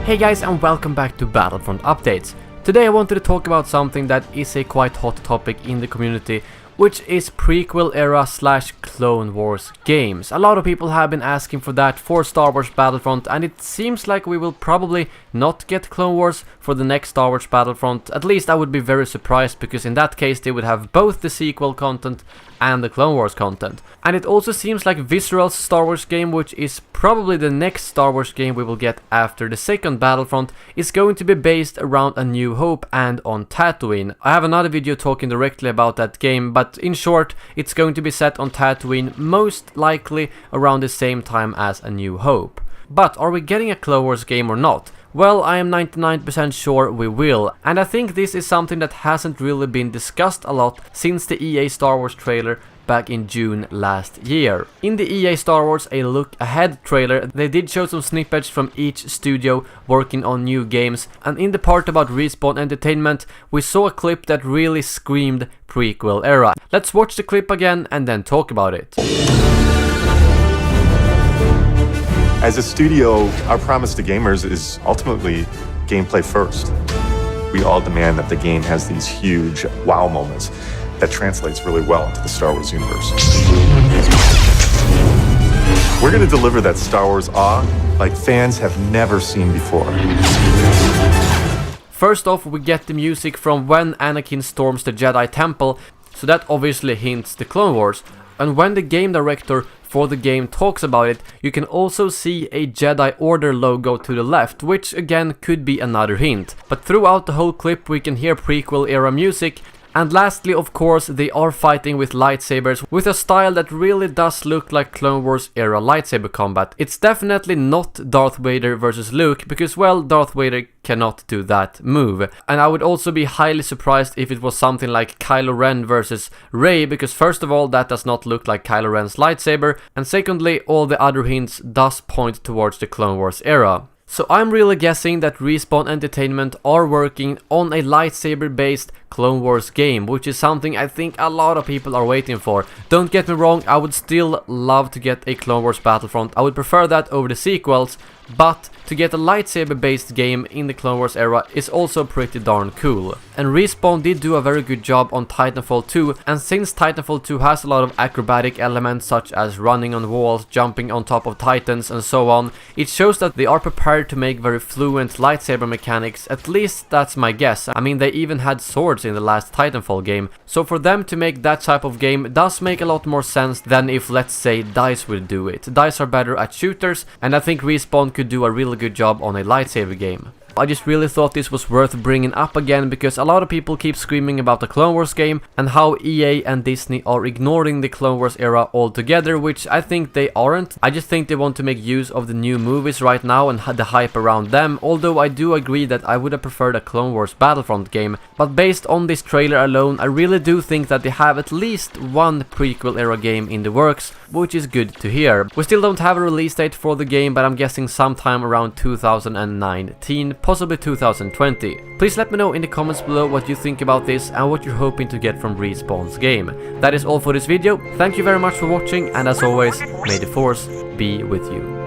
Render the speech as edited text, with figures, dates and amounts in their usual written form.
Hey guys, and welcome back to Battlefront Updates. Today I wanted to talk about something that is a quite hot topic in the community, which is prequel era / Clone Wars games. A lot of people have been asking for that for Star Wars Battlefront, and it seems like we will probably not get Clone Wars for the next Star Wars Battlefront. At least I would be very surprised, because in that case they would have both the sequel content and the Clone Wars content. And it also seems like Visceral's Star Wars game, which is probably the next Star Wars game we will get after the second Battlefront, is going to be based around A New Hope and on Tatooine. I have another video talking directly about that game, but in short, it's going to be set on Tatooine, most likely around the same time as A New Hope. But are we getting a Clone Wars game or not? Well, I am 99% sure we will, and I think this is something that hasn't really been discussed a lot since the EA Star Wars trailer back in June last year. In the EA Star Wars A Look Ahead trailer, they did show some snippets from each studio working on new games, and in the part about Respawn Entertainment, we saw a clip that really screamed prequel era. Let's watch the clip again and then talk about it. As a studio, our promise to gamers is ultimately gameplay first. We all demand that the game has these huge wow moments that translates really well into the Star Wars universe. We're going to deliver that Star Wars awe like fans have never seen before. First off, we get the music from when Anakin storms the Jedi Temple, so that obviously hints the Clone Wars. And when the game director for the game talks about it, you can also see a Jedi Order logo to the left, which again could be another hint. But throughout the whole clip we can hear prequel era music. And lastly, of course, they are fighting with lightsabers with a style that really does look like Clone Wars era lightsaber combat. It's definitely not Darth Vader versus Luke, because well, Darth Vader cannot do that move. And I would also be highly surprised if it was something like Kylo Ren versus Rey, because first of all, that does not look like Kylo Ren's lightsaber, and secondly, all the other hints does point towards the Clone Wars era. So I'm really guessing that Respawn Entertainment are working on a lightsaber-based Clone Wars game, which is something I think a lot of people are waiting for. Don't get me wrong, I would still love to get a Clone Wars Battlefront. I would prefer that over the sequels, but to get a lightsaber-based game in the Clone Wars era is also pretty darn cool. And Respawn did do a very good job on Titanfall 2, and since Titanfall 2 has a lot of acrobatic elements such as running on walls, jumping on top of titans and so on, it shows that they are prepared to make very fluent lightsaber mechanics. At least that's my guess. I mean, they even had swords in the last Titanfall game, so for them to make that type of game does make a lot more sense than if, let's say, DICE would do it. DICE are better at shooters, and I think Respawn could do a really good job on a lightsaber game. I just really thought this was worth bringing up again, because a lot of people keep screaming about the Clone Wars game and how EA and Disney are ignoring the Clone Wars era altogether, which I think they aren't. I just think they want to make use of the new movies right now and the hype around them, although I do agree that I would have preferred a Clone Wars Battlefront game. But based on this trailer alone, I really do think that they have at least one prequel era game in the works, which is good to hear. We still don't have a release date for the game, but I'm guessing sometime around 2019, possibly 2020. Please let me know in the comments below what you think about this and what you're hoping to get from Respawn's game. That is all for this video. Thank you very much for watching, and as always, may the Force be with you.